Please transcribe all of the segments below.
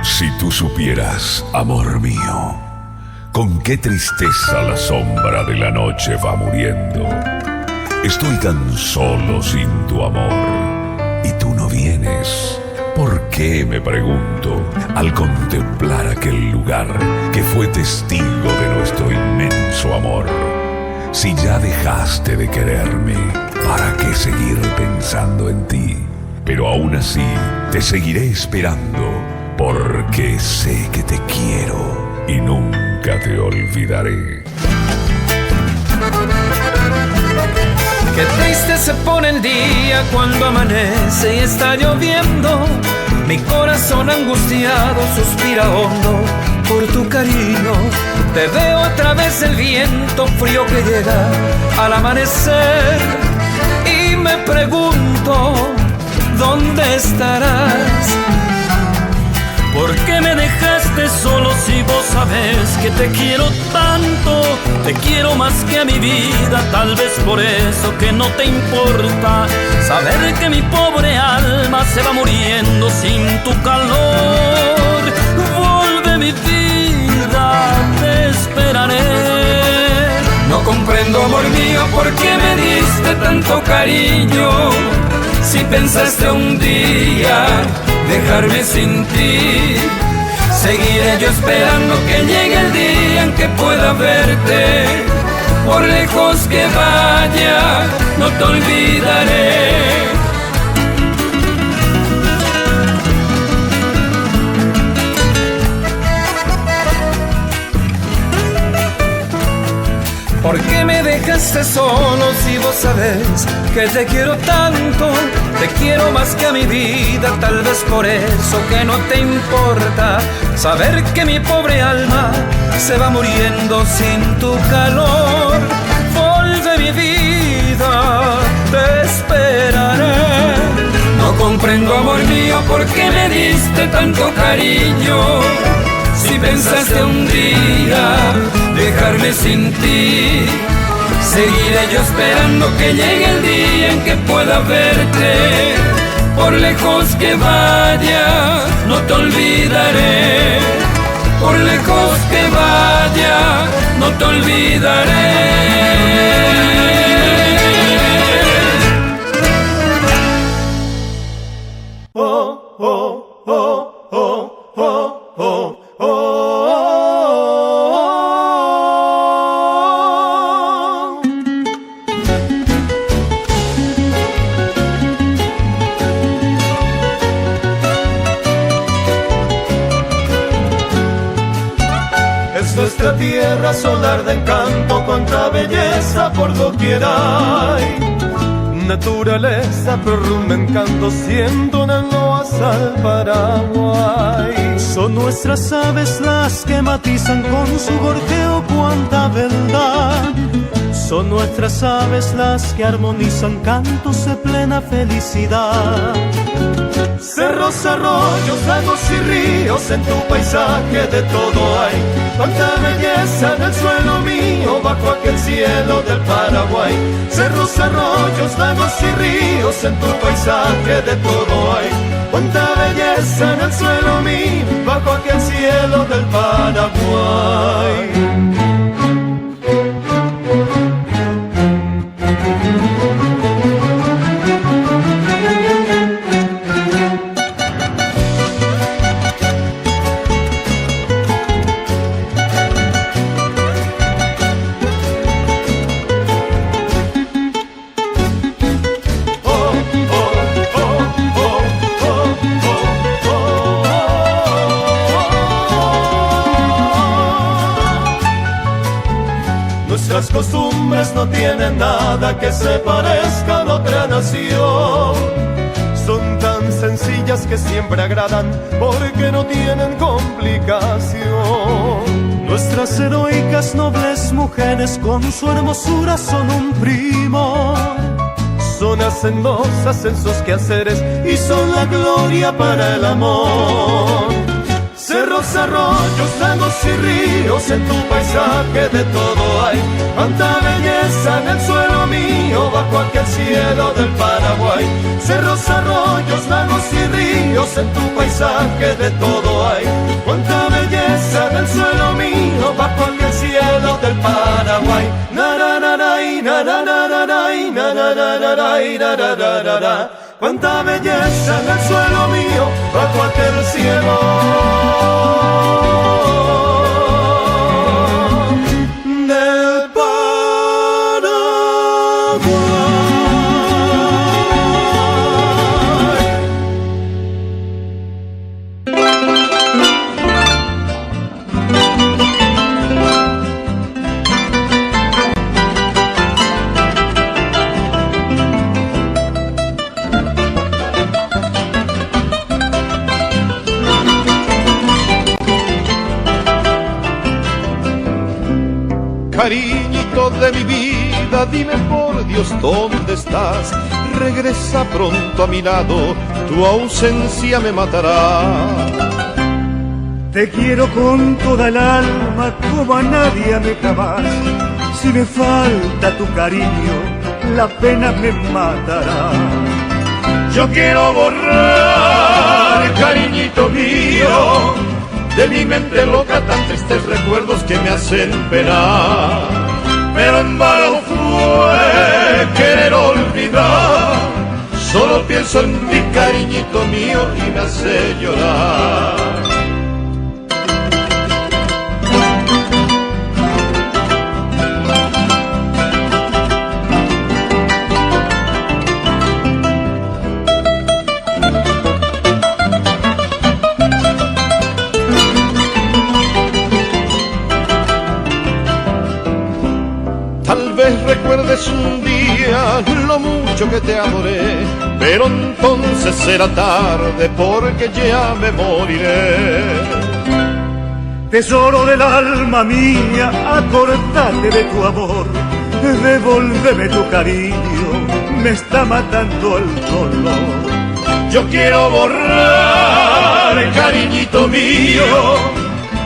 Si tú supieras, amor mío, con qué tristeza la sombra de la noche va muriendo. Estoy tan solo sin tu amor y tú no vienes. ¿Por qué, me pregunto, al contemplar aquel lugar que fue testigo de nuestro inmenso amor? Si ya dejaste de quererme, ¿para qué seguir pensando en ti? Pero aún así, te seguiré esperando, porque sé que te quiero y nunca te olvidaré. Qué triste se pone el día cuando amanece y está lloviendo. Mi corazón angustiado suspira hondo por tu cariño. Te veo a través del viento frío que llega al amanecer y me pregunto, ¿dónde estarás? ¿Por qué me dejaste solo si vos sabés que te quiero tanto? Te quiero más que a mi vida, tal vez por eso que no te importa saber que mi pobre alma se va muriendo sin tu calor. Vuelve mi vida, te esperaré. No comprendo, amor mío, por qué me diste tanto cariño. Si pensaste un día dejarme sin ti, seguiré yo esperando que llegue el día en que pueda verte. Por lejos que vaya, no te olvidaré. ¿Por qué me dejaste solo si vos sabés que te quiero tanto? Te quiero más que a mi vida, tal vez por eso que no te importa saber que mi pobre alma se va muriendo sin tu calor. Vuelve mi vida, te esperaré. No comprendo, amor mío, por qué me diste tanto cariño. Si pensaste un día dejarme sin ti, seguiré yo esperando que llegue el día en que pueda verte. Por lejos que vaya, no te olvidaré. Por lejos que vaya, no te olvidaré. Oh, oh, oh, oh, oh, oh. Nuestra tierra solar de encanto, cuanta belleza por doquier hay. Naturaleza prorrumbe encanto, siendo en el loazal Paraguay. Son nuestras aves las que matizan con su gorjeo cuanta verdad. Son nuestras aves las que armonizan cantos de plena felicidad. Cerros, arroyos, lagos y ríos, en tu paisaje de todo hay. Cuánta belleza en el suelo mío, bajo aquel cielo del Paraguay. Cerros, arroyos, lagos y ríos, en tu paisaje de todo hay. Cuánta belleza en el suelo mío, bajo aquel cielo del Paraguay. Nuestras costumbres no tienen nada que se parezca a otra nación. Son tan sencillas que siempre agradan porque no tienen complicación. Nuestras heroicas nobles mujeres con su hermosura son un primo. Son hacendosas en sus quehaceres y son la gloria para el amor. Cerros, cerros, arroyos, lagos y ríos, en tu paisaje de todo hay. Cuánta belleza en el suelo mío, bajo aquel cielo del Paraguay. Cerros, arroyos, lagos y ríos, en tu paisaje de todo hay. Cuánta belleza en el suelo mío, bajo aquel cielo del Paraguay. Narararay, narararay, narararay, narararay. Cuánta belleza en el suelo mío, bajo aquel cielo del Paraguay. Cariñito de mi vida, dime por Dios dónde estás. Regresa pronto a mi lado, tu ausencia me matará. Te quiero con toda el alma, como a nadie me jamás. Si me falta tu cariño, la pena me matará. Yo quiero borrar, cariñito mío, de mi mente loca tan tristes recuerdos que me hacen penar. Pero en vano fue querer olvidar, solo pienso en ti, cariñito mío, y me hace llorar. Recuerdes un día lo mucho que te adoré, pero entonces será tarde porque ya me moriré. Tesoro del alma mía, acordate de tu amor, devuélveme tu cariño, me está matando el dolor. Yo quiero borrar, cariñito mío,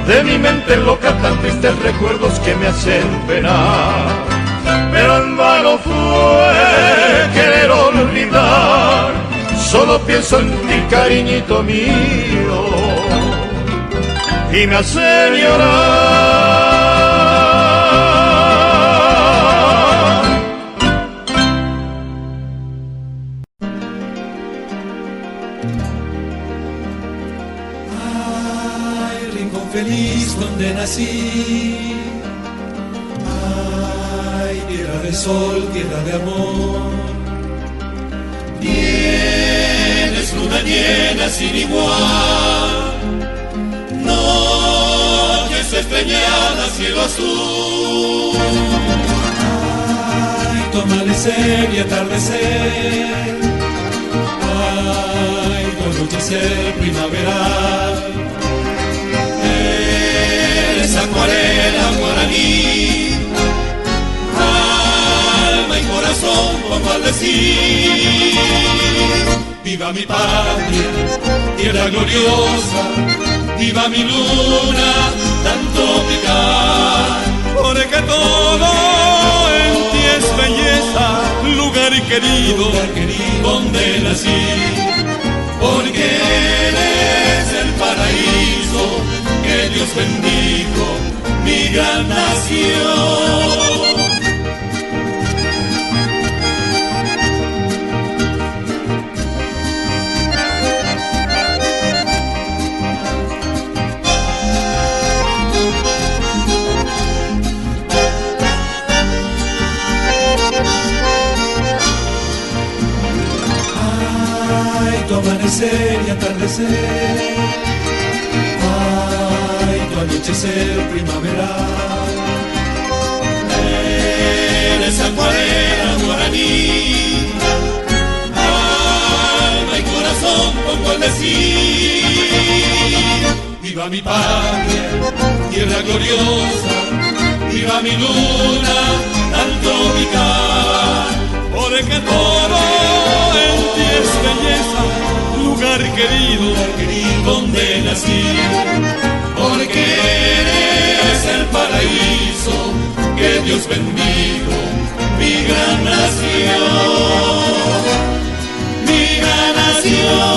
de mi mente loca tan tristes recuerdos que me hacen penar. Pero en vano fue querer olvidar, solo pienso en ti, cariñito mío, y me hace llorar. Ay, rincón feliz donde nací. Tierra de sol, tierra de amor. Tienes luna llena sin igual, noches estrelladas, cielo azul. Ay, tu amanecer y atardecer. Ay, tu anochecer primaveral. Eres acuarela guaraní, pongo al decir, viva mi patria, tierra gloriosa, viva mi luna tan tropical, porque todo en ti es belleza, lugar querido, donde nací, porque eres el paraíso que Dios bendijo, mi gran nación. Tu amanecer y atardecer, ay, tu anochecer primaveral. Eres acuarela guaraní, alma y corazón pongo al decir, viva mi patria, tierra gloriosa, viva mi luna tan tropical, porque todo en ti es belleza, lugar querido, donde nací, Dios bendigo mi gran nación, mi gran nación.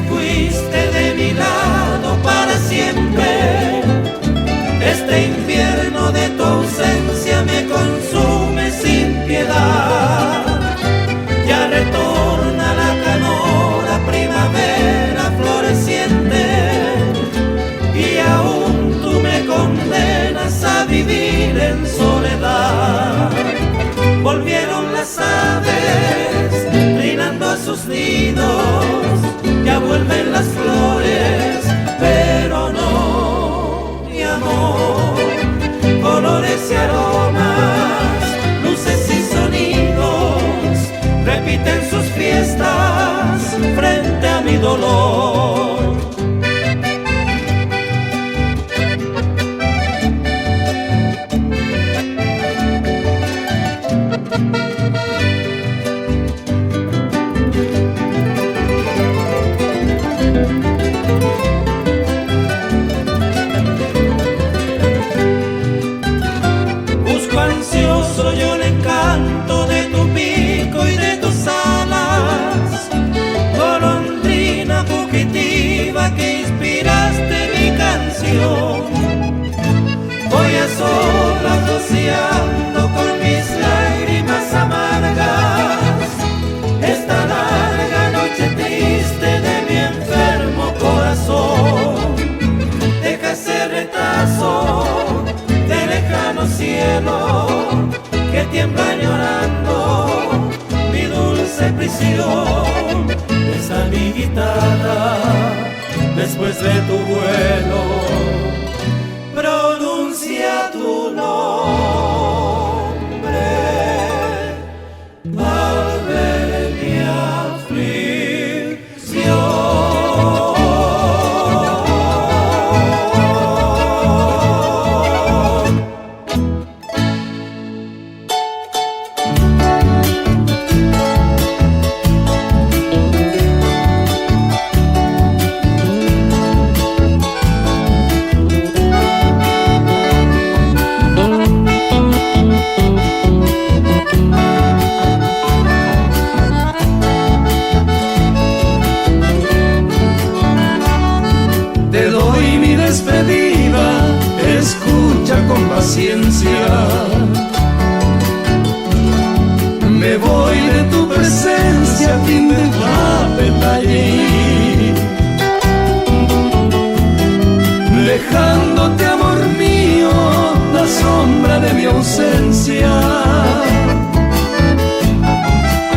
Fuiste de mi lado para siempre. Este invierno de tu ausencia me consume sin piedad. Ya retorna la canora primavera floreciente y aún tú me condenas a vivir en soledad. Volvieron las aves trinando a sus nidos, ya vuelven las flores, pero no mi amor. Colores y aromas, luces y sonidos, repiten sus fiestas frente a mi dolor. Soy yo el encanto de tu pico y de tus alas, golondrina fugitiva que inspiraste mi canción. Voy a solas rociando con mis lágrimas amargas esta larga noche triste de mi enfermo corazón. Deja ese retazo de lejano cielo que tiembla llorando mi dulce prisión. Está mi guitarra después de tu vuelo, pronuncia tu nombre al ver mi aflicción. Escucha con paciencia, me voy de tu presencia, fin de la allí, dejándote, amor mío, la sombra de mi ausencia.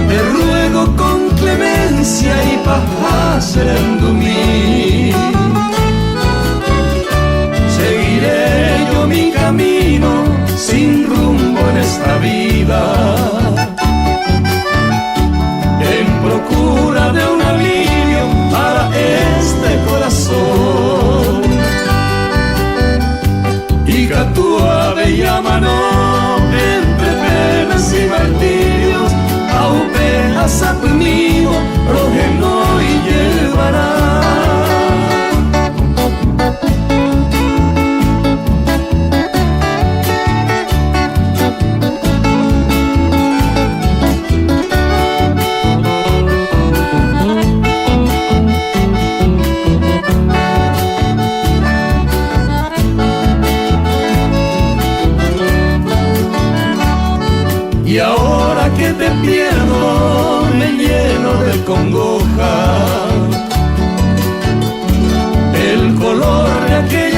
Te ruego con clemencia y paz en mí. Seguiré yo mi camino sin rumbo en esta vida, en procura de un alivio para este corazón. Y que tu bella mano entre penas y martirios aupeas a tu mío, prójimo y llevará. Y ahora que te pierdo me lleno de congoja, el color de aquella